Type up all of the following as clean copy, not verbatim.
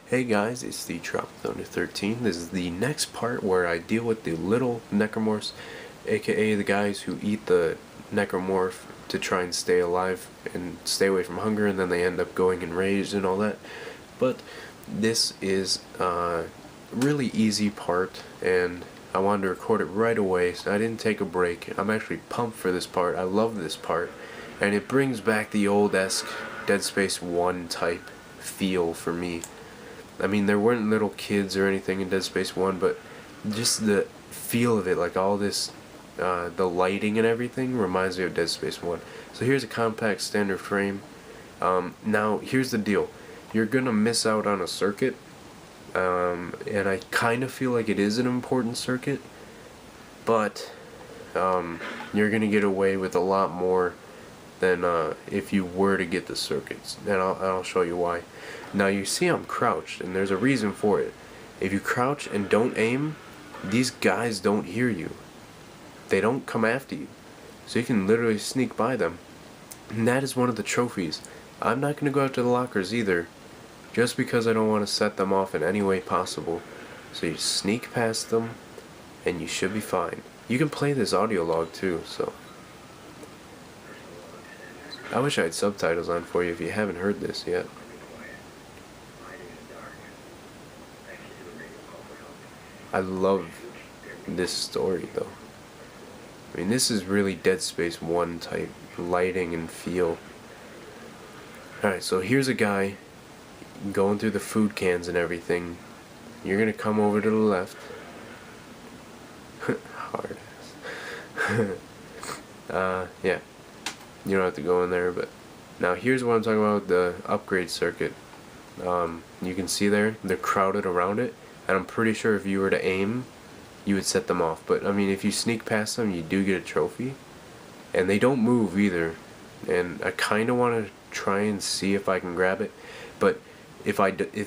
Hey guys, it's the Thunder 13. This is the next part where I deal with the little necromorphs, aka the guys who eat the necromorph to try and stay alive and stay away from hunger, and then they end up going enraged and all that. But this is a really easy part, and I wanted to record it right away, so I didn't take a break. I'm actually pumped for this part. I love this part, and it brings back the old-esque Dead Space 1 type feel for me. I mean, there weren't little kids or anything in Dead Space 1, but just the feel of it, like all this, the lighting and everything, reminds me of Dead Space 1. So here's a compact standard frame. Now, here's the deal. You're gonna miss out on a circuit, and I kind of feel like it is an important circuit, but you're gonna get away with a lot more than if you were to get the circuits, and I'll show you why. Now you see I'm crouched, and there's a reason for it. If you crouch and don't aim, these guys don't hear you. They don't come after you, so you can literally sneak by them, and that is one of the trophies. I'm not going to go after the lockers either, just because I don't want to set them off in any way possible. So you sneak past them, and you should be fine. You can play this audio log too, so I wish I had subtitles on for you if you haven't heard this yet. I love this story though. I mean, this is really Dead Space 1 type lighting and feel. Alright, so here's a guy going through the food cans and everything. You're gonna come over to the left. Hard ass. Yeah. You don't have to go in there, but now here's what I'm talking about, the upgrade circuit. You can see there, they're crowded around it, and I'm pretty sure if you were to aim, you would set them off. But I mean, if you sneak past them, you do get a trophy, and they don't move either. And I kind of want to try and see if I can grab it, but if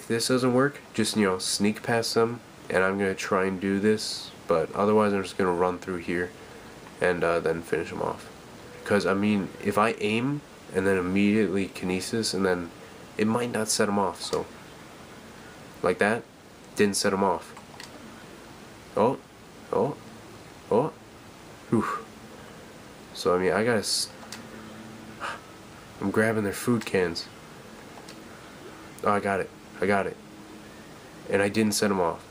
this doesn't work, just sneak past them, and I'm gonna try and do this. But otherwise, I'm just gonna run through here, and then finish them off. Because I mean, if I aim and then immediately kinesis, and then it might not set them off. So like that, didn't set them off. Oh. Whew. So I mean, I'm grabbing their food cans. Oh, I got it. And I didn't set them off.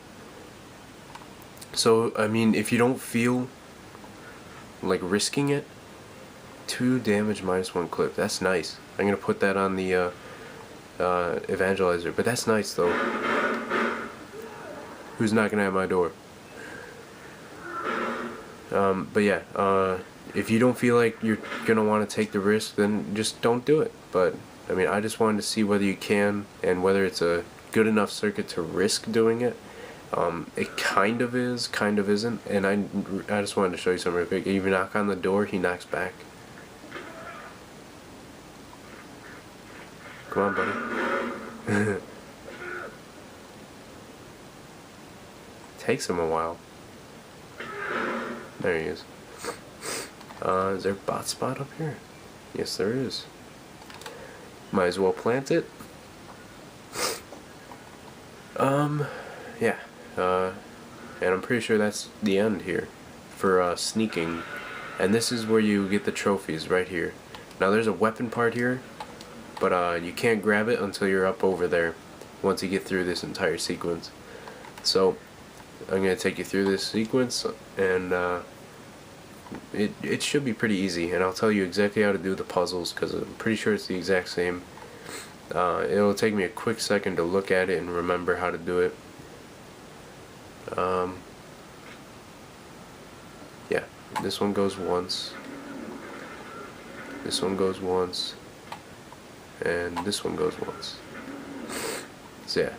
So I mean, if you don't feel like risking it, 2 damage minus 1 clip. That's nice. I'm gonna put that on the evangelizer. But that's nice though. Who's knocking at my door? But yeah, if you don't feel like you're gonna want to take the risk, then just don't do it. But I mean, I just wanted to see whether you can, and whether it's a good enough circuit to risk doing it. It kind of is, kind of isn't, and I just wanted to show you something real quick. If you knock on the door, he knocks back. Come on, buddy. Takes him a while. There he is. Is there a bot spot up here? Yes, there is. Might as well plant it. Yeah. And I'm pretty sure that's the end here for sneaking. And this is where you get the trophies, right here. Now there's a weapon part here, but you can't grab it until you're up over there once you get through this entire sequence. So I'm going to take you through this sequence, and it should be pretty easy, and I'll tell you exactly how to do the puzzles, because I'm pretty sure it's the exact same. It'll take me a quick second to look at it and remember how to do it. Yeah, this one goes once, this one goes once, and this one goes once. So yeah,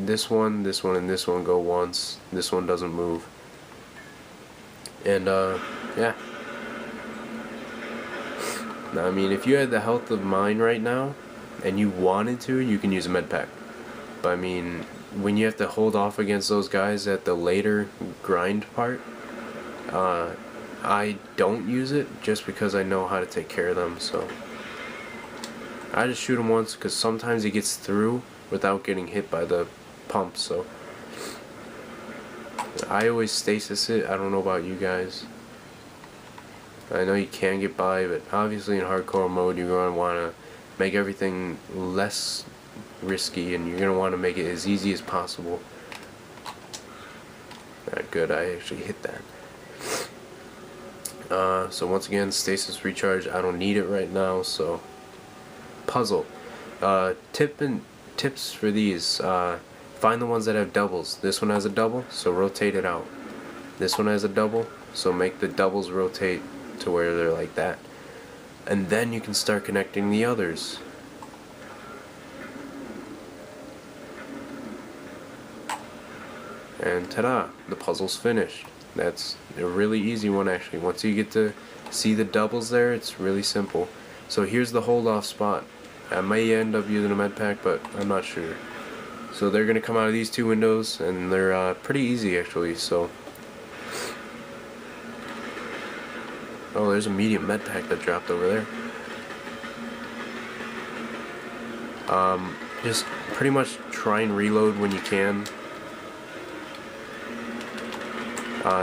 this one, and this one go once. This one doesn't move. And yeah. Now, I mean, if you had the health of mine right now, and you wanted to, you can use a med pack. But I mean, when you have to hold off against those guys at the later grind part, I don't use it just because I know how to take care of them. So I just shoot him once, because sometimes he gets through without getting hit by the pump. So I always stasis it. I don't know about you guys. I know you can get by, but obviously in hardcore mode you're going to want to make everything less risky, and you're going to want to make it as easy as possible. Alright, good, I actually hit that. So once again, stasis recharge, I don't need it right now. So puzzle. Tips for these, find the ones that have doubles. This one has a double, so rotate it out. This one has a double, so make the doubles rotate to where they're like that. And then you can start connecting the others. And ta-da, the puzzle's finished. That's a really easy one actually. Once you get to see the doubles there, it's really simple. So here's the hold off spot. I may end up using a med pack, but I'm not sure. So they're gonna come out of these two windows, and they're pretty easy actually. So, oh, there's a medium med pack that dropped over there. Just pretty much try and reload when you can.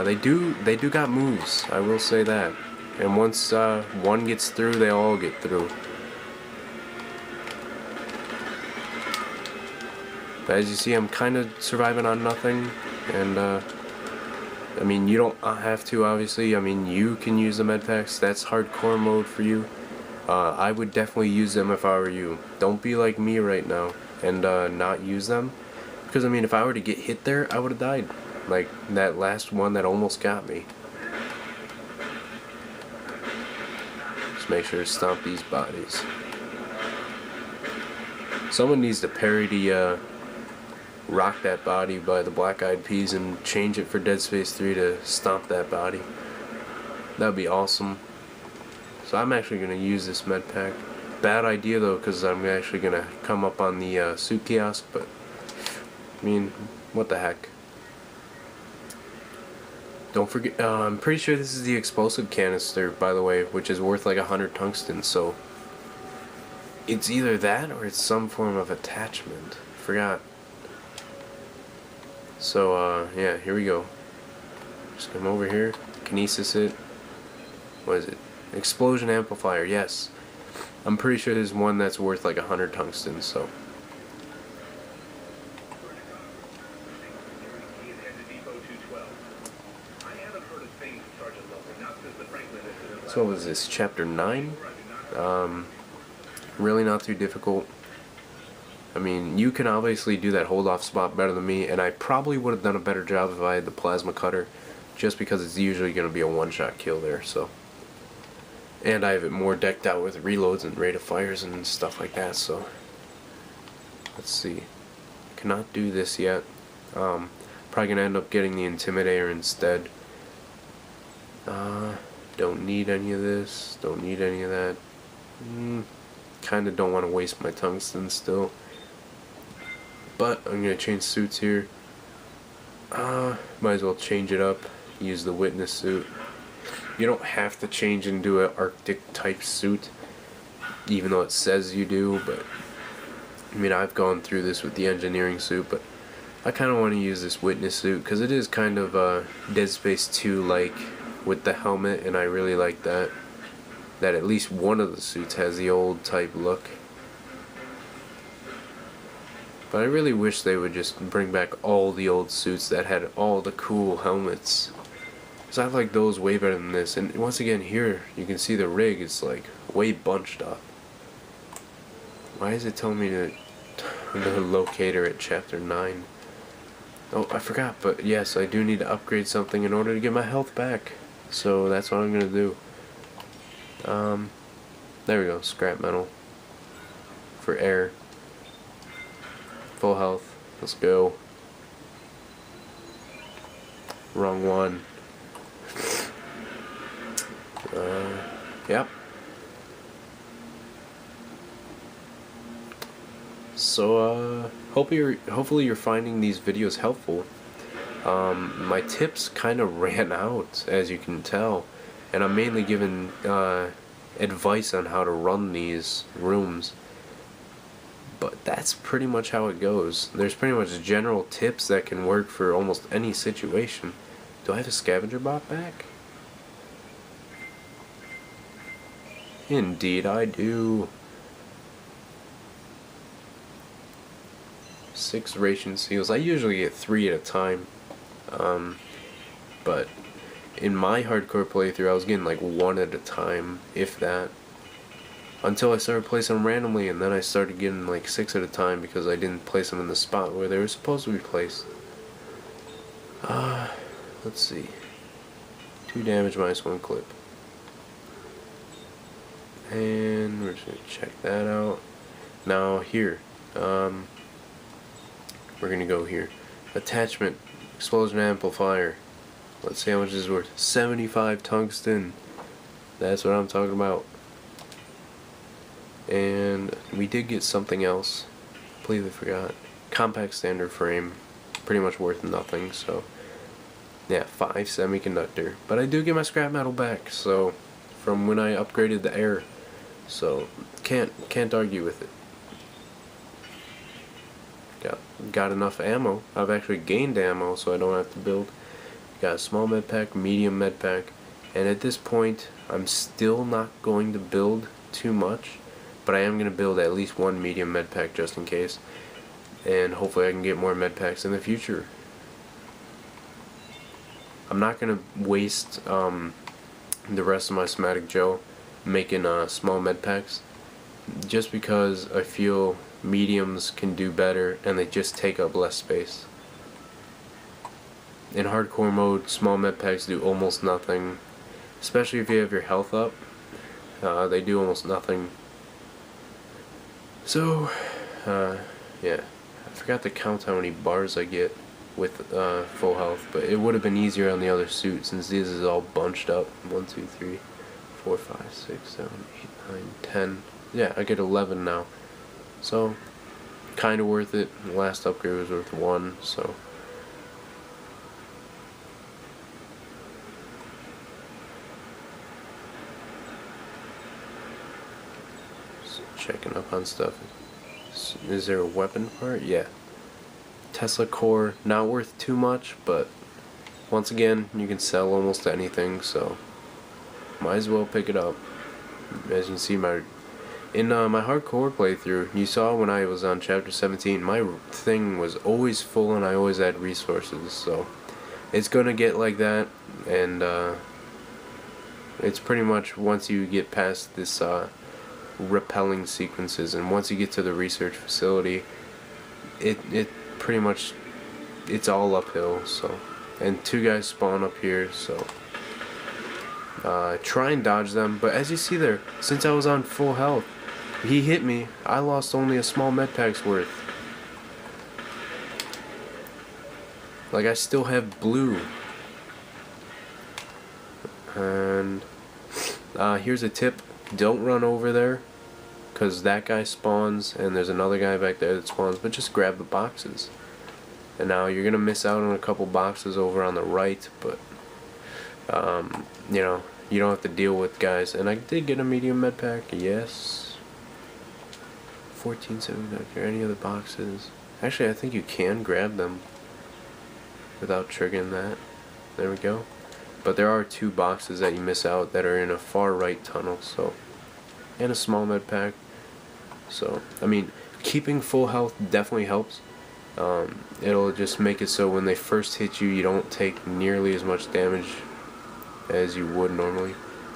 They do got moves, I will say that. And once one gets through, they all get through. But as you see, I'm kind of surviving on nothing, and I mean, you don't have to, obviously. I mean, you can use the med packs. That's hardcore mode for you. I would definitely use them if I were you. Don't be like me right now and not use them, because I mean, if I were to get hit there, I would have died. Like that last one that almost got me. Just make sure to stomp these bodies. Someone needs to parody Rock That Body by the Black Eyed Peas and change it for Dead Space 3 to Stomp That Body. That would be awesome. So I'm actually going to use this med pack. Bad idea though, because I'm actually going to come up on the suit kiosk, but I mean, what the heck. Don't forget, I'm pretty sure this is the explosive canister, by the way, which is worth like 100 tungsten, so it's either that or it's some form of attachment. Forgot. So, yeah, here we go. Just come over here, kinesis it. What is it? Explosion amplifier, yes. I'm pretty sure there's one that's worth like 100 tungsten, so. So what was this, chapter 9? Really not too difficult. I mean, you can obviously do that hold off spot better than me, and I probably would have done a better job if I had the plasma cutter, just because it's usually going to be a one-shot kill there, so. And I have it more decked out with reloads and rate of fires and stuff like that, so. Let's see. Cannot do this yet. Probably going to end up getting the Intimidator instead. Don't need any of this. Don't need any of that. Kinda don't want to waste my tungsten still. But I'm going to change suits here. Might as well change it up. Use the witness suit. You don't have to change into an Arctic type suit, even though it says you do, but I mean, I've gone through this with the engineering suit, but I kind of want to use this witness suit because it is kind of Dead Space 2 like with the helmet, and I really like that at least one of the suits has the old type look. But I really wish they would just bring back all the old suits that had all the cool helmets. Because I like those way better than this. And once again, here you can see the rig is like way bunched up. Why is it telling me to locate her at chapter 9? Oh, I forgot, but yes, I do need to upgrade something in order to get my health back. So that's what I'm going to do. There we go, scrap metal. For air. Full health. Let's go. Wrong one. Yep. So, hopefully you're finding these videos helpful. My tips kind of ran out, as you can tell, and I'm mainly giving advice on how to run these rooms. But that's pretty much how it goes. There's pretty much general tips that can work for almost any situation. Do I have a scavenger bot back? Indeed I do. 6 ration seals. I usually get 3 at a time. But in my hardcore playthrough I was getting like 1 at a time, if that. Until I started placing them randomly, and then I started getting like 6 at a time because I didn't place them in the spot where they were supposed to be placed. Let's see. 2 damage minus 1 clip. And we're just going to check that out. Now here, we're going to go here. Attachment, explosion amplifier. Let's see how much this is worth. 75 tungsten. That's what I'm talking about. And we did get something else. Completely forgot. Compact standard frame. Pretty much worth nothing, so yeah, 5 semiconductor. But I do get my scrap metal back, so from when I upgraded the air. So can't argue with it. Got enough ammo. I've actually gained ammo, so I don't have to build. Got a small med pack, medium med pack, and at this point I'm still not going to build too much, but I am going to build at least 1 medium med pack just in case, and hopefully I can get more med packs in the future. I'm not going to waste the rest of my somatic gel making small med packs, just because I feel mediums can do better and they just take up less space. In hardcore mode, small med packs do almost nothing, especially if you have your health up. They do almost nothing. So yeah, I forgot to count how many bars I get with full health, but it would have been easier on the other suit since this is all bunched up. 1, 2, 3, 4, 5, 6, 7, 8, 9, 10. Yeah, I get 11 now. So, kind of worth it. The last upgrade was worth 1, so. Just checking up on stuff. Is there a weapon part? Yeah. Tesla core, not worth too much, but once again, you can sell almost anything, so might as well pick it up. As you can see, in my hardcore playthrough, you saw when I was on chapter 17, my thing was always full and I always had resources, so it's gonna get like that, and it's pretty much once you get past this repelling sequences, and once you get to the research facility, it pretty much, it's all uphill. So, and 2 guys spawn up here, so try and dodge them. But as you see there, since I was on full health, he hit me. I lost only a small med pack's worth. Like, I still have blue. And here's a tip: don't run over there, because that guy spawns and there's another guy back there that spawns, but just grab the boxes. And now you're gonna miss out on a couple boxes over on the right, but you know, you don't have to deal with guys. And I did get a medium med pack, yes. 14.79. Are any other boxes? Actually, I think you can grab them without triggering that. There we go. But there are 2 boxes that you miss out that are in a far right tunnel, so, and a small med pack. So, I mean, keeping full health definitely helps. It'll just make it so when they first hit you, you don't take nearly as much damage as you would normally.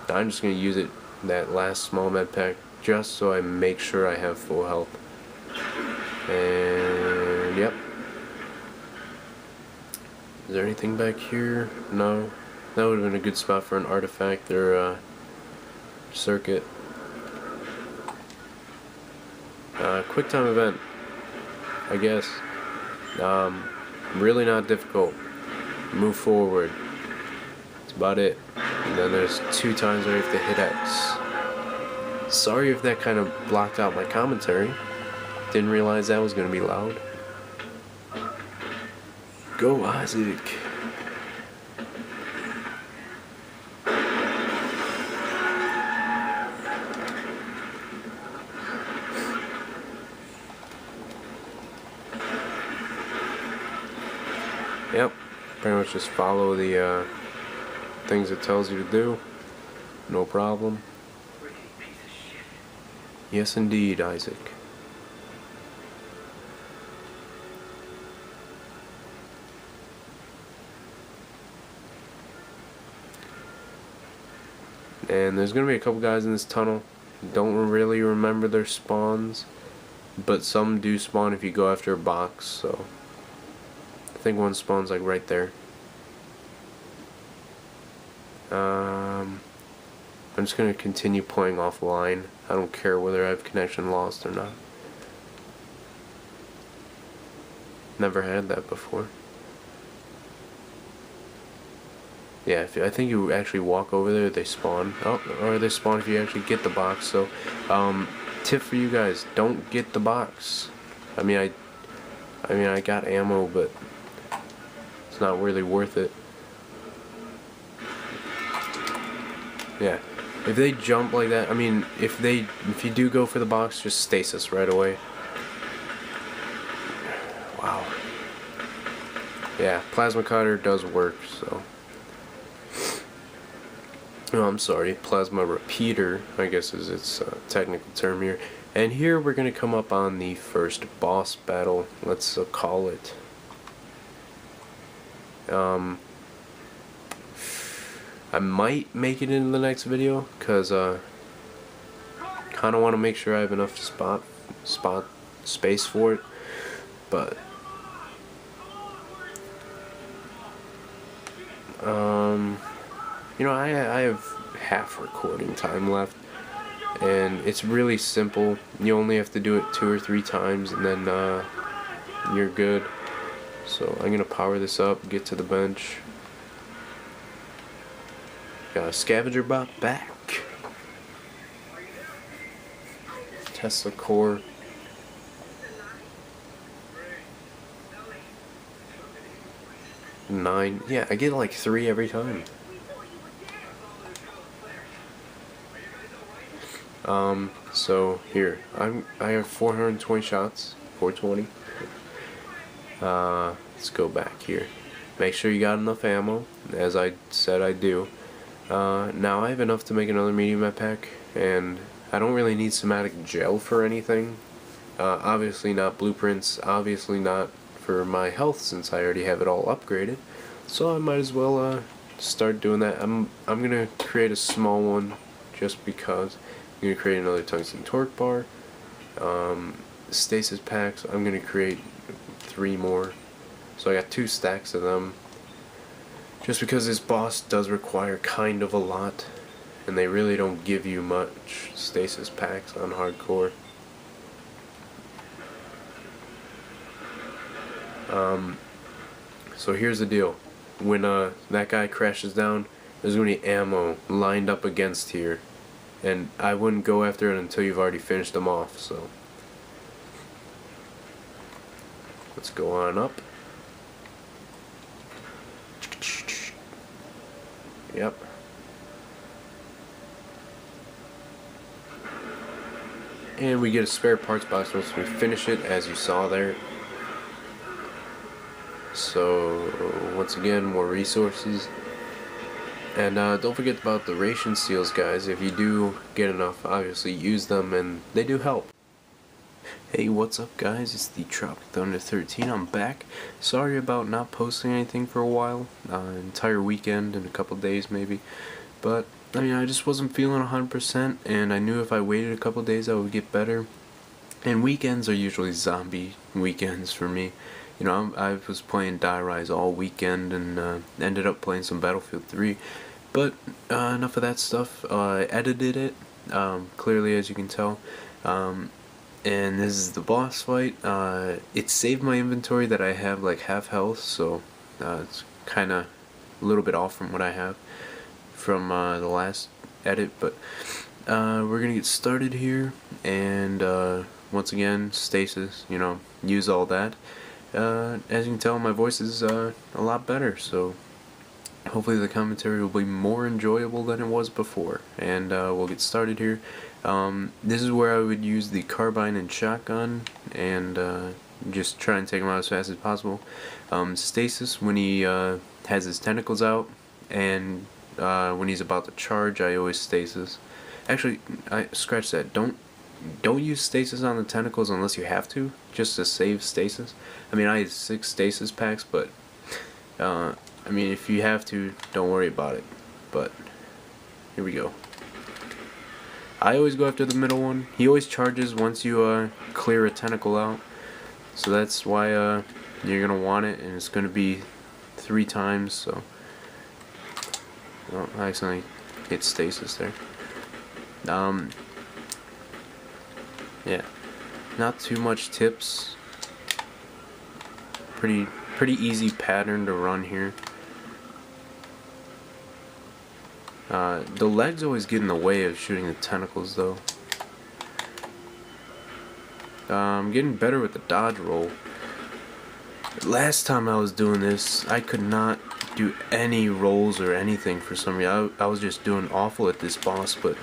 Now, I'm just going to use it, that last small med pack, just so I make sure I have full health. And, yep. Is there anything back here? No. That would have been a good spot for an artifact or circuit. Quick time event, I guess. Really not difficult. Move forward. That's about it. And then there's 2 times where you have to hit X. Sorry if that kind of blocked out my commentary. Didn't realize that was going to be loud. Go, Isaac. Yep, pretty much just follow the things it tells you to do. No problem. Yes, indeed, Isaac. And there's gonna be a couple guys in this tunnel. Don't really remember their spawns, but some do spawn if you go after a box, so I think one spawns like right there. I'm just gonna continue playing offline. I don't care whether I have connection lost or not. Never had that before. Yeah, I think you actually walk over there, they spawn. Oh, or they spawn if you actually get the box. So, tip for you guys: don't get the box. I mean, I got ammo, but it's not really worth it. Yeah, if they jump like that, I mean, if you do go for the box, just stasis right away. Wow. Yeah, plasma cutter does work, so. Oh, I'm sorry, plasma repeater, I guess is its technical term here. And here we're going to come up on the first boss battle, let's call it. I might make it into the next video, because kind of want to make sure I have enough spot space for it, but you know, I have half recording time left, and it's really simple. You only have to do it 2 or 3 times, and then you're good. So I'm gonna power this up, get to the bench. Got a scavenger bot back. Tesla core. Nine. Yeah, I get like 3 every time. So here I have 420 shots. 420. Let's go back here. Make sure you got enough ammo, as I said I do. Now I have enough to make another medium med pack, and I don't really need somatic gel for anything. Obviously not blueprints, obviously not for my health, since I already have it all upgraded. So I might as well start doing that. I'm gonna create a small one just because. I'm gonna create another tungsten torque bar. Stasis packs, I'm gonna create 3 more. So I got 2 stacks of them. Just because this boss does require kind of a lot, and they really don't give you much stasis packs on hardcore. So here's the deal. When that guy crashes down, there's going to be ammo lined up against here, and I wouldn't go after it until you've already finished them off. So let's go on up. Yep. And we get a spare parts box once we finish it, as you saw there. So once again, more resources. And don't forget about the ration seals, guys. If you do get enough, obviously use them, and they do help. Hey, what's up, guys? It's the Tropic Thunder 13. I'm back. Sorry about not posting anything for a while, an entire weekend and a couple days maybe. But I mean, I just wasn't feeling 100%, and I knew if I waited a couple days I would get better. And weekends are usually zombie weekends for me. You know, I was playing Die Rise all weekend, and ended up playing some Battlefield 3. But enough of that stuff. I edited it, clearly, as you can tell. And this is the boss fight. It saved my inventory that I have like half health, so it's kind of a little bit off from what I have from the last edit. But we're gonna get started here, and once again, stasis. You know, use all that. As you can tell, my voice is a lot better, so hopefully the commentary will be more enjoyable than it was before. And we'll get started here. This is where I would use the carbine and shotgun, and just try and take him out as fast as possible. Stasis when he has his tentacles out, and when he's about to charge, I always stasis. Actually, I scratch that. Don't use stasis on the tentacles unless you have to, just to save stasis. I mean, I have 6 stasis packs, but I mean, if you have to, don't worry about it. But here we go. I always go after the middle one. He always charges once you clear a tentacle out, so that's why you're gonna want it, and it's gonna be 3 times. So, oh, I accidentally hit stasis there. Yeah, not too much tips. Pretty easy pattern to run here. The legs always get in the way of shooting the tentacles, though. I'm getting better with the dodge roll. Last time I was doing this, I could not do any rolls or anything for some reason. I was just doing awful at this boss, but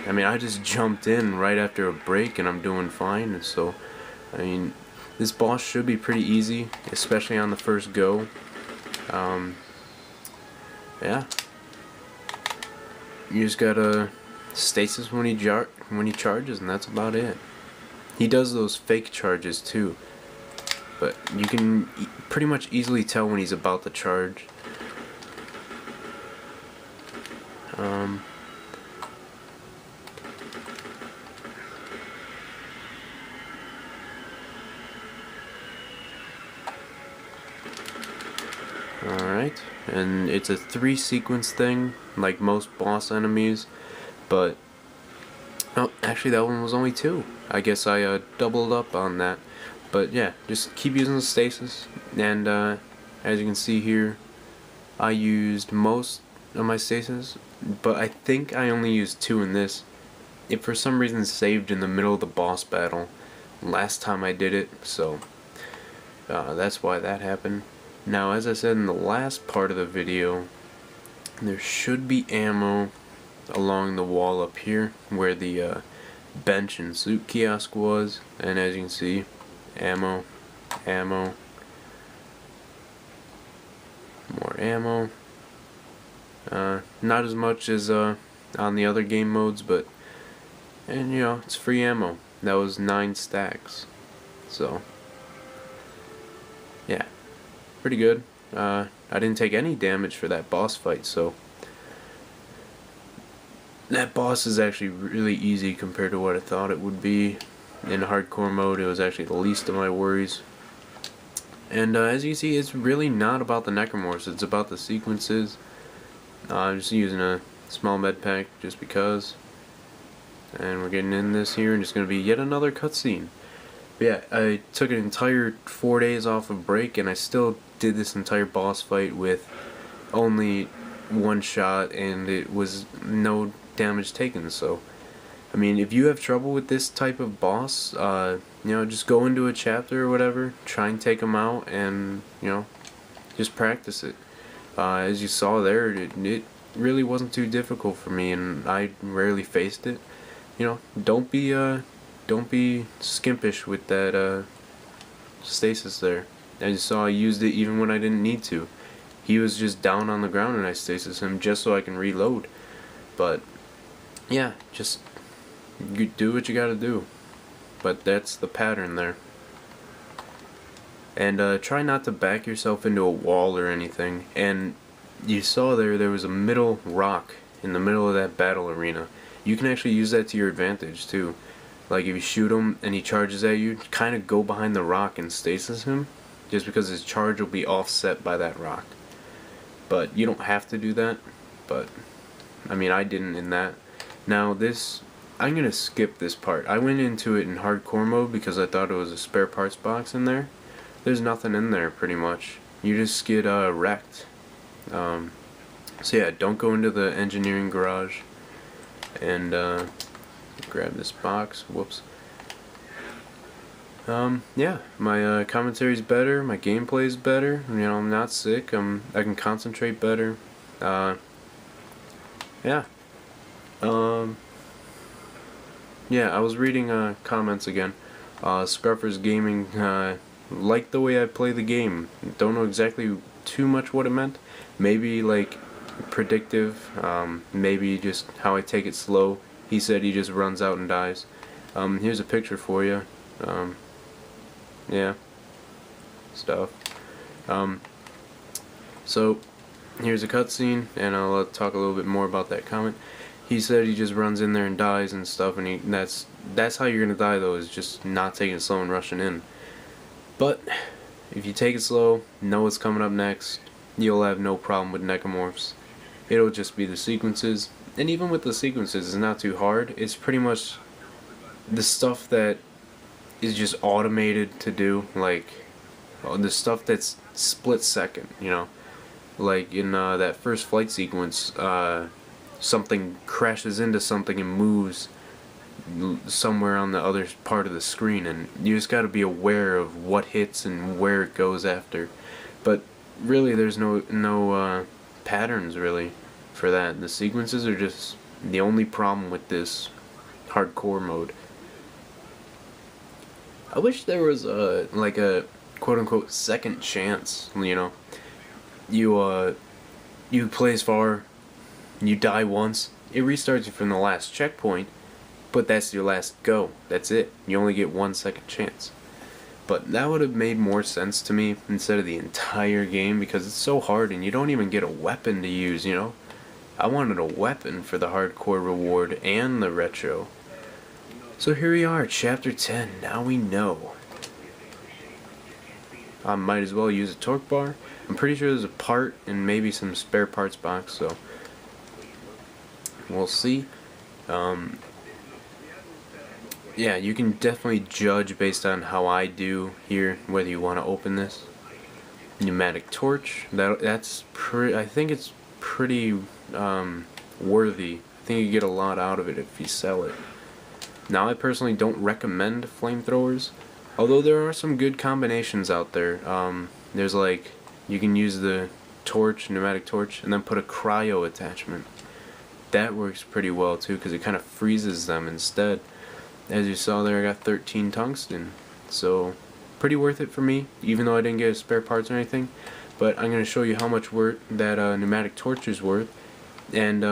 I mean, I just jumped in right after a break and I'm doing fine. And so, I mean, this boss should be pretty easy, especially on the first go. Yeah. You just gotta stasis when he charges, and that's about it. He does those fake charges too, but you can pretty much easily tell when he's about to charge. Alright, and it's a 3 sequence thing, like most boss enemies, but oh, actually that one was only 2. I guess I doubled up on that. But yeah, just keep using the stasis, and as you can see here, I used most of my stasis, but I think I only used 2 in this. It for some reason saved in the middle of the boss battle last time I did it, so that's why that happened. Now, as I said in the last part of the video, there should be ammo along the wall up here where the bench and suit kiosk was, and as you can see, ammo, more ammo. Not as much as on the other game modes, but, and you know, it's free ammo. That was 9 stacks, so yeah, pretty good. I didn't take any damage for that boss fight, so that boss is actually really easy compared to what I thought it would be. In hardcore mode, it was actually the least of my worries. And as you see, it's really not about the necromorphs, it's about the sequences. I'm just using a small med pack just because. And we're getting in this here, and it's going to be yet another cutscene. But yeah, I took an entire 4 days off of break, and I still did this entire boss fight with only 1 shot, and it was no damage taken. So, I mean, if you have trouble with this type of boss, you know, just go into a chapter or whatever, try and take them out, and, you know, just practice it. As you saw there, it really wasn't too difficult for me, and I rarely faced it. You know, don't be skimpish with that stasis there. As you saw, I used it even when I didn't need to. He was just down on the ground and I stasis him just so I can reload. But yeah, just you do what you gotta do. But that's the pattern there. And try not to back yourself into a wall or anything. And you saw there was a middle rock in the middle of that battle arena. You can actually use that to your advantage too. Like if you shoot him and he charges at you, kind of go behind the rock and stasis him, just because his charge will be offset by that rock. But you don't have to do that, but I mean, I didn't in that. Now this, I'm gonna skip this part. I went into it in hardcore mode because I thought it was a spare parts box in there. There's nothing in there pretty much. You just get wrecked. So yeah, don't go into the engineering garage. And grab this box. Whoops. Yeah, my commentary's better, my gameplay's better. You know, I'm not sick. I can concentrate better. Yeah. Yeah, I was reading comments again. TheScruffersGaming liked the way I play the game. Don't know exactly too much what it meant. Maybe like predictive, maybe just how I take it slow. He said he just runs out and dies. Here's a picture for you. Yeah, stuff. So here's a cutscene, and I'll talk a little bit more about that comment. He said he just runs in there and dies and stuff, and that's how you're gonna die though, is just not taking it slow and rushing in. But if you take it slow, know what's coming up next, you'll have no problem with necromorphs. It'll just be the sequences, and even with the sequences, it's not too hard. It's pretty much the stuff that is just automated to do, like the stuff that's split second, you know. Like in that first flight sequence, something crashes into something and moves somewhere on the other part of the screen, and you just got to be aware of what hits and where it goes after. But really, there's no patterns really for that. The sequences are just the only problem with this hardcore mode. I wish there was like a quote-unquote second chance, you know. You play as far, you die once, it restarts you from the last checkpoint, but that's your last go. That's it. You only get 1 second chance. But that would have made more sense to me instead of the entire game, because it's so hard and you don't even get a weapon to use, you know? I wanted a weapon for the hardcore reward and the retro. So here we are, chapter 10. Now we know. I might as well use a torque bar. I'm pretty sure there's a part and maybe some spare parts box, so we'll see. Yeah, you can definitely judge based on how I do here whether you want to open this. Pneumatic torch. That's pretty. I think it's pretty worthy. I think you get a lot out of it if you sell it. Now, I personally don't recommend flamethrowers, although there are some good combinations out there. There's like, you can use the torch, pneumatic torch, and then put a cryo attachment. That works pretty well too, because it kind of freezes them instead. As you saw there, I got 13 tungsten, so pretty worth it for me, even though I didn't get spare parts or anything. But I'm going to show you how much worth that pneumatic torch is worth, and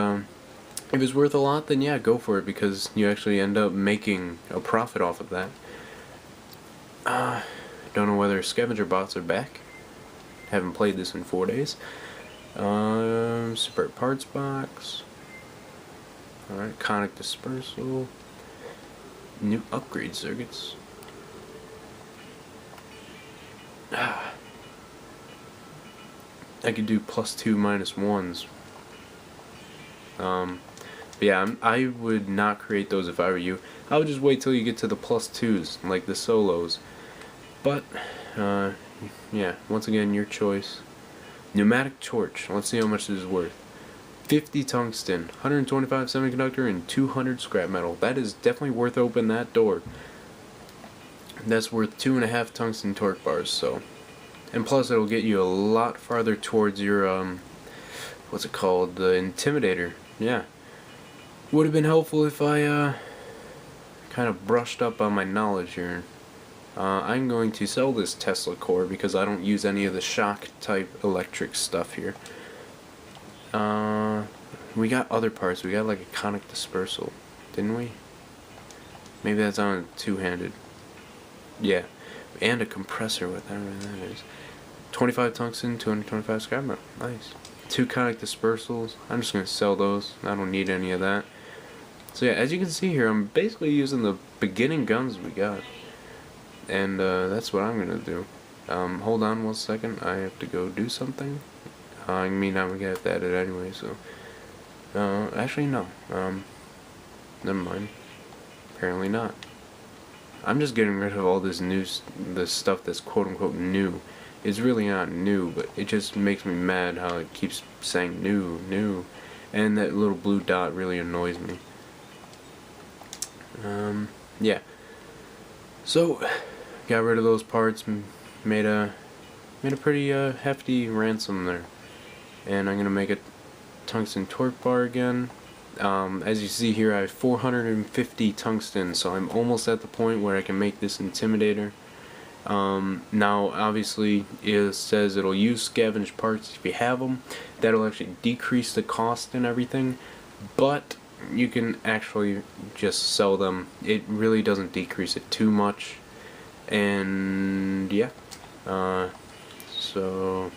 if it's worth a lot, then yeah, go for it, because you actually end up making a profit off of that. Don't know whether scavenger bots are back. Haven't played this in 4 days. Spare parts box. Alright, conic dispersal. New upgrade circuits. I could do +2 -1s. But yeah, I would not create those if I were you. I would just wait till you get to the +2s, like the solos. But, yeah, once again, your choice. Pneumatic torch. Let's see how much this is worth. 50 tungsten, 125 semiconductor, and 200 scrap metal. That is definitely worth opening that door. That's worth 2.5 tungsten torque bars, so. And plus, it'll get you a lot farther towards your, what's it called? The Intimidator. Yeah. Would have been helpful if I, kind of brushed up on my knowledge here. I'm going to sell this Tesla core because I don't use any of the shock type electric stuff here. We got other parts. We got like a conic dispersal, didn't we? Maybe that's on a two-handed. Yeah, and a compressor, whatever that is. 25 tungsten, 225 scrap metal. Nice. 2 conic dispersals. I'm just gonna sell those. I don't need any of that. So yeah, as you can see here, I'm basically using the beginning guns we got, and that's what I'm gonna do. Hold on 1 second. I have to go do something. I mean, I'm gonna have to edit anyway, so. Actually, no. Never mind. Apparently not. I'm just getting rid of all this this stuff that's quote-unquote new. It's really not new, but it just makes me mad how it keeps saying new, new. And that little blue dot really annoys me. Yeah. So, got rid of those parts, made a pretty hefty ransom there. And I'm gonna make a tungsten torque bar again. As you see here, I have 450 tungsten, so I'm almost at the point where I can make this intimidator. Now, obviously, it says it'll use scavenged parts if you have them. That'll actually decrease the cost and everything, but you can actually just sell them. It really doesn't decrease it too much. And yeah, so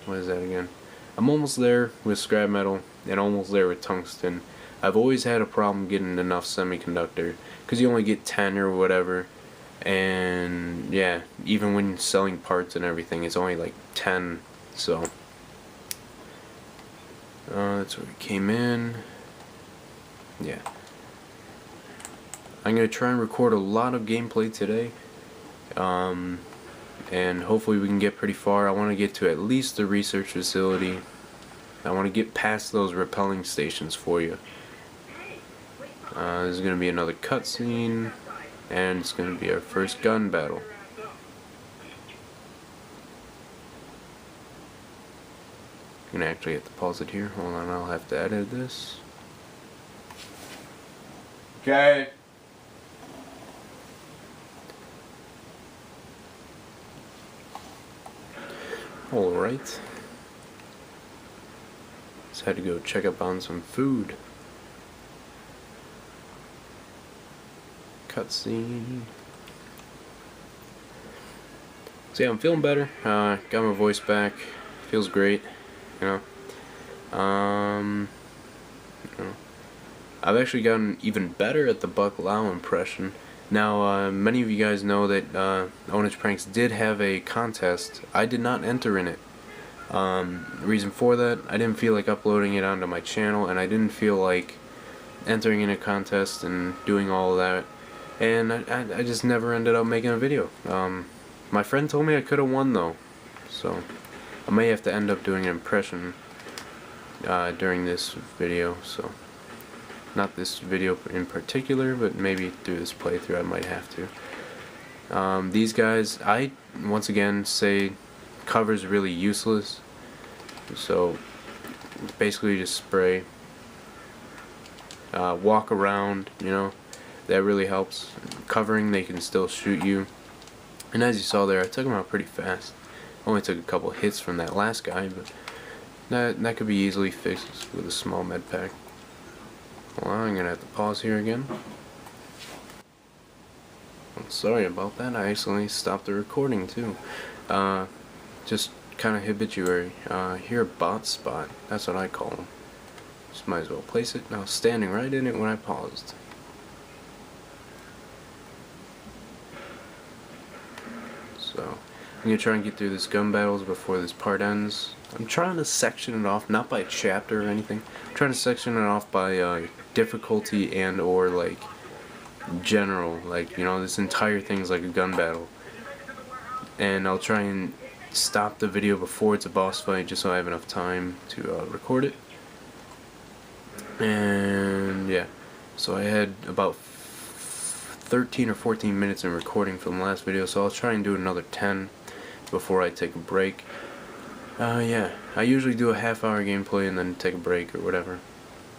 what is that again? I'm almost there with scrap metal and almost there with tungsten. I've always had a problem getting enough semiconductor because you only get 10 or whatever, and yeah, even when selling parts and everything, it's only like 10. So that's where we came in. Yeah, I'm gonna try and record a lot of gameplay today. And hopefully we can get pretty far. I want to get to at least the research facility. I want to get past those repelling stations for you. This is going to be another cutscene, and it's going to be our first gun battle. I'm going to actually have to pause it here. Hold on, I'll have to edit this. Okay. Alright. Just had to go check up on some food. Cutscene. So yeah, I'm feeling better. Got my voice back. Feels great. You know. I've actually gotten even better at the Buck Lau impression. Now, many of you guys know that Onage Pranks did have a contest. I did not enter in it. The reason for that, I didn't feel like uploading it onto my channel, and I didn't feel like entering in a contest and doing all of that. And I just never ended up making a video. My friend told me I could have won though, so I may have to end up doing an impression during this video. So. Not this video in particular, but maybe through this playthrough I might have to. These guys, I once again say cover's really useless. So basically just spray. Walk around, you know, that really helps. Covering, they can still shoot you. And as you saw there, I took them out pretty fast. Only took a couple hits from that last guy, but that could be easily fixed with a small med pack. Well, I'm gonna have to pause here again. I'm sorry about that. I accidentally stopped the recording too. Just kind of habituary. Here, bot spot. That's what I call them. Just might as well place it. Now, standing right in it when I paused. So, I'm gonna try and get through this gun battles before this part ends. I'm trying to section it off, not by chapter or anything. I'm trying to section it off by difficulty and or like general, like, you know, this entire thing's like a gun battle. And I'll try and stop the video before it's a boss fight just so I have enough time to record it. And yeah, so I had about 13 or 14 minutes in recording from the last video, so I'll try and do another 10 before I take a break. Yeah, I usually do a half-hour gameplay and then take a break or whatever.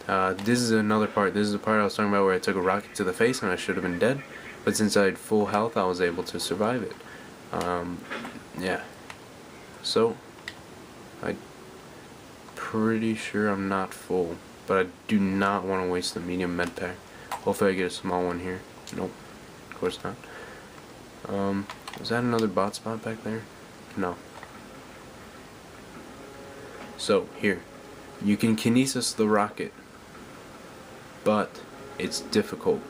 This is another part. This is the part I was talking about where I took a rocket to the face and I should have been dead, but since I had full health, I was able to survive it. Yeah. So, I'm pretty sure I'm not full, but I do not want to waste the medium med pack. Hopefully I get a small one here. Nope, of course not. Was that another bot spot back there? No. So, here. You can kinesis the rocket, but it's difficult.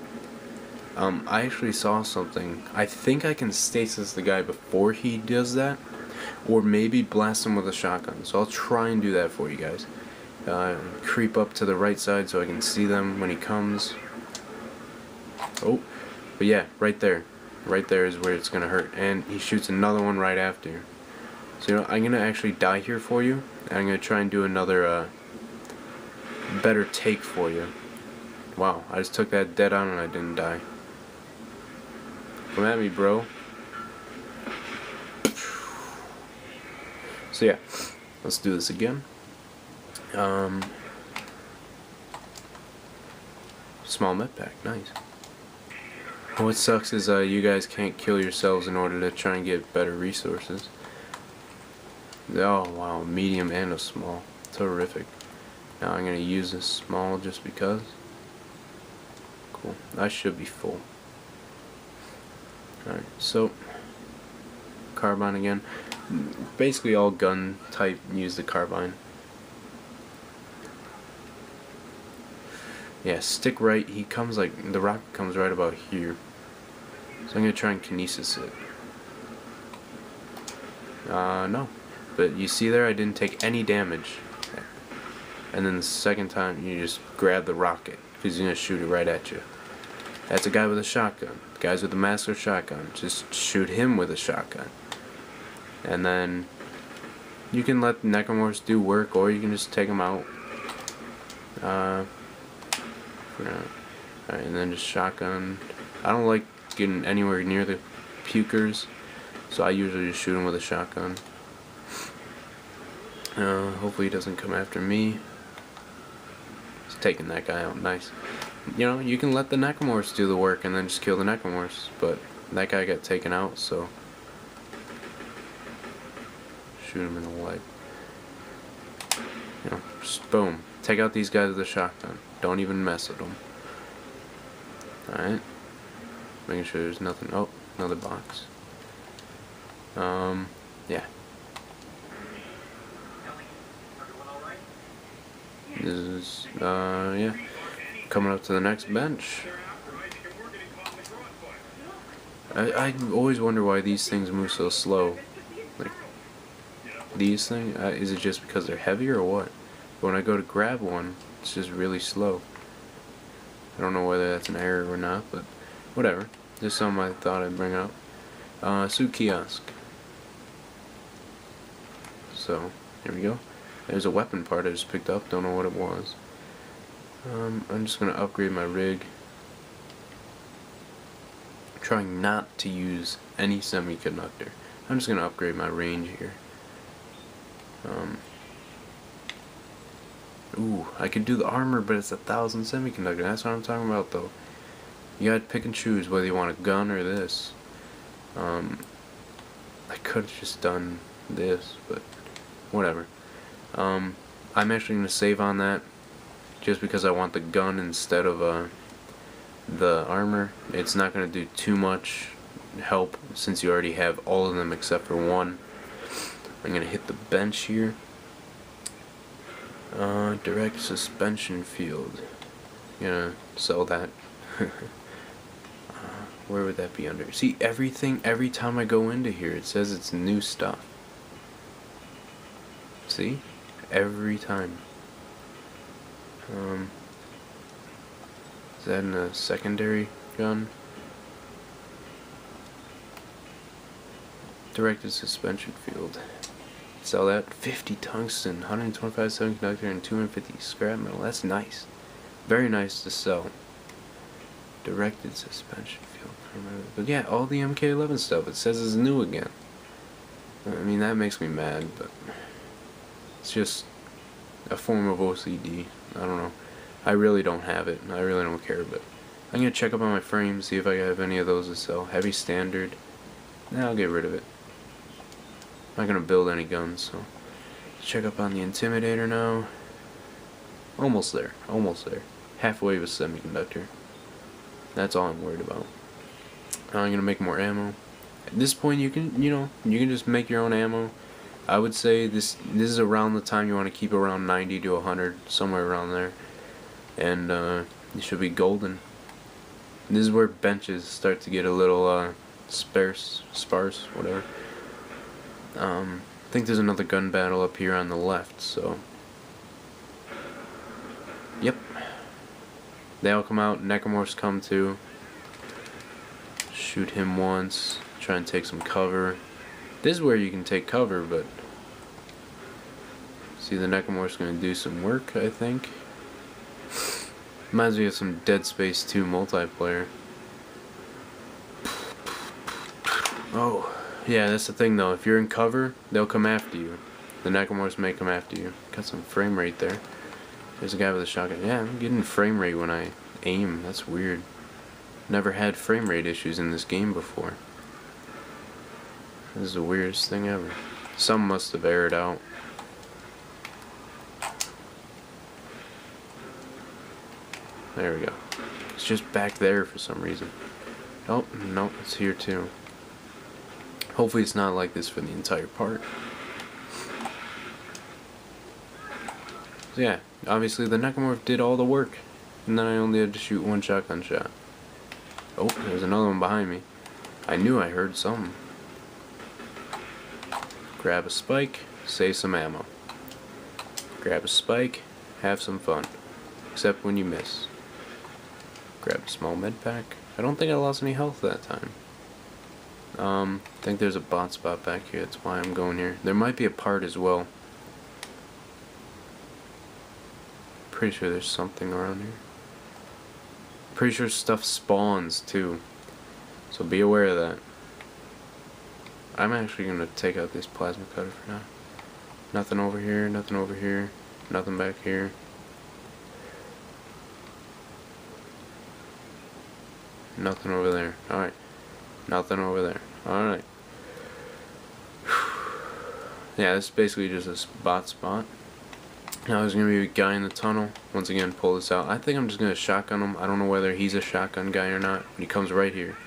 I actually saw something. I think I can stasis the guy before he does that, or maybe blast him with a shotgun. So I'll try and do that for you guys. Creep up to the right side so I can see them when he comes. Oh, but yeah, right there. Right there is where it's gonna hurt. And he shoots another one right after. So, you know, I'm gonna actually die here for you. And I'm gonna try and do another better take for you. Wow, I just took that dead on and I didn't die. Come at me, bro. So yeah, let's do this again. small med pack, nice. What sucks is you guys can't kill yourselves in order to try and get better resources. Oh wow, medium and a small. Terrific. Now I'm going to use this small just because. Cool. I should be full. Alright, so carbine again. Basically all gun type use the carbine. Yeah, stick right. He comes like, the rocket comes right about here. So I'm going to try and kinesis it. No. But you see there, I didn't take any damage. And then the second time, you just grab the rocket, because he's going to shoot it right at you. That's a guy with a shotgun. The guys with the master shotgun, just shoot him with a shotgun. And then you can let necromorphs do work, or you can just take them out. Alright, and then just shotgun. I don't like getting anywhere near the pukers, so I usually just shoot them with a shotgun. Hopefully he doesn't come after me. He's taking that guy out, nice. You know, you can let the necromorphs do the work and then just kill the necromorphs, but that guy got taken out, so shoot him in the leg. You know, just boom. Take out these guys with a shotgun. Don't even mess with them. Alright. Making sure there's nothing. Oh, another box. Yeah. This is, yeah. Coming up to the next bench. I always wonder why these things move so slow. Like, these things, is it just because they're heavier or what? But when I go to grab one, it's just really slow. I don't know whether that's an error or not, but whatever. Just something I thought I'd bring up. Suit kiosk. So, here we go. There's a weapon part I just picked up, don't know what it was. I'm just going to upgrade my rig. I'm trying not to use any semiconductor. I'm just going to upgrade my range here. Ooh, I could do the armor, but it's 1,000 semiconductor. That's what I'm talking about, though. You gotta pick and choose whether you want a gun or this. I could have just done this, but whatever. I'm actually going to save on that just because I want the gun instead of the armor. It's not going to do too much help since you already have all of them except for one. I'm going to hit the bench here. Direct suspension field. Gonna sell that. Where would that be under? See, everything, every time I go into here, it says it's new stuff. See? Every time. Is that in a secondary gun? Directed suspension field. Sell that. 50 tungsten, 125 semiconductor, and 250 scrap metal. That's nice. Very nice to sell. Directed suspension field. But yeah, all the MK11 stuff, it says is new again. I mean, that makes me mad, but it's just a form of OCD. I don't know. I really don't have it. I really don't care, but I'm going to check up on my frames, see if I have any of those to sell. Heavy standard. Nah, I'll get rid of it. I'm not going to build any guns, so check up on the Intimidator now. Almost there. Almost there. Halfway with semiconductor. That's all I'm worried about. I'm going to make more ammo. At this point, you can, you can just make your own ammo. I would say this is around the time you want to keep around 90 to 100, somewhere around there. And you should be golden. This is where benches start to get a little sparse, whatever. I think there's another gun battle up here on the left, so yep. They all come out, necromorphs come too. Shoot him once, try and take some cover. This is where you can take cover, but see, the necromorph's gonna do some work, I think. Reminds me of some Dead Space 2 multiplayer. Oh, yeah, that's the thing though. If you're in cover, they'll come after you. The necromorphs may come after you. Got some frame rate there. There's a guy with a shotgun. Yeah, I'm getting frame rate when I aim. That's weird. Never had frame rate issues in this game before. This is the weirdest thing ever. Some must have aired out. There we go. It's just back there for some reason. Oh, no, it's here too. Hopefully it's not like this for the entire part. So yeah, obviously the Necromorph did all the work. And then I only had to shoot one shotgun shot. Oh, there's another one behind me. I knew I heard something. Grab a spike, save some ammo. Grab a spike, have some fun. Except when you miss. Grab a small med pack. I don't think I lost any health that time. I think there's a bot spot back here, that's why I'm going here. There might be a part as well. Pretty sure there's something around here. Pretty sure stuff spawns too. So be aware of that. I'm actually gonna take out this plasma cutter for now. Nothing over here, nothing over here, nothing back here. Nothing over there. Alright. Nothing over there. Alright. Yeah, this is basically just a bot spot. Now there's gonna be a guy in the tunnel. Once again, pull this out. I think I'm just gonna shotgun him. I don't know whether he's a shotgun guy or not. But he comes right here.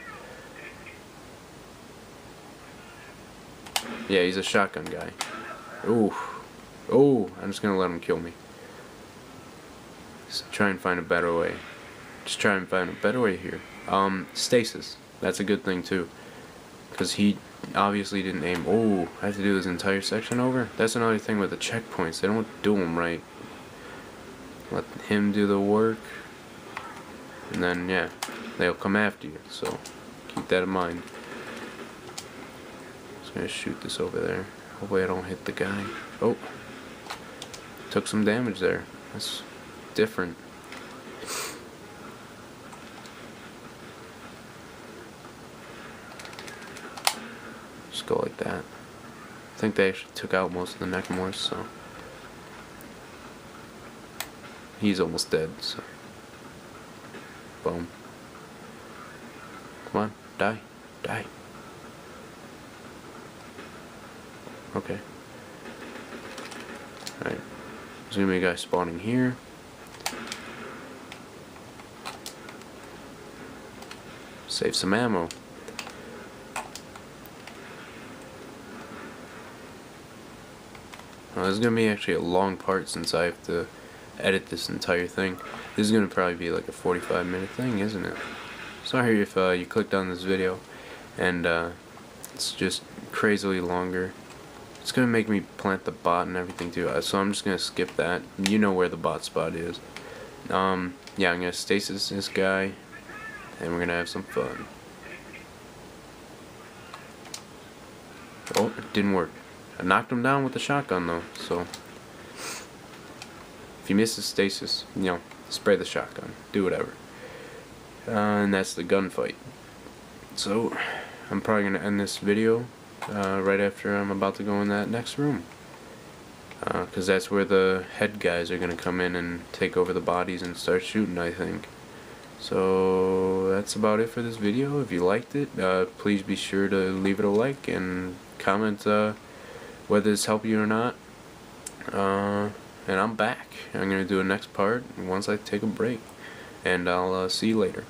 Yeah, he's a shotgun guy. Ooh. Oh, I'm just gonna let him kill me. Just try and find a better way. Just try and find a better way here. Stasis. That's a good thing too. Because he obviously didn't aim. Oh, I have to do this entire section over? That's another thing with the checkpoints. They don't do them right. Let him do the work. And then, yeah, they'll come after you. So, keep that in mind. Just gonna shoot this over there. Hopefully I don't hit the guy. Oh. Took some damage there. That's different. Just go like that. I think they actually took out most of the Necromorphs, so he's almost dead, so boom. Come on, die. Die. Okay. Alright. There's gonna be a guy spawning here. Save some ammo. This is going to be actually a long part since I have to edit this entire thing. This is going to probably be like a 45-minute thing, isn't it? Sorry if you clicked on this video and it's just crazily longer. It's going to make me plant the bot and everything too, so I'm just going to skip that. You know where the bot spot is. Yeah, I'm going to stasis this guy and we're going to have some fun. Oh, it didn't work. I knocked him down with the shotgun though, so if you miss the stasis, you know, spray the shotgun, do whatever. And that's the gunfight. So I'm probably gonna end this video right after I'm about to go in that next room, because that's where the head guys are gonna come in and take over the bodies and start shooting, I think. So that's about it for this video. If you liked it, please be sure to leave it a like and comment whether this helped you or not. And I'm back. I'm going to do a next part once I take a break. And I'll see you later.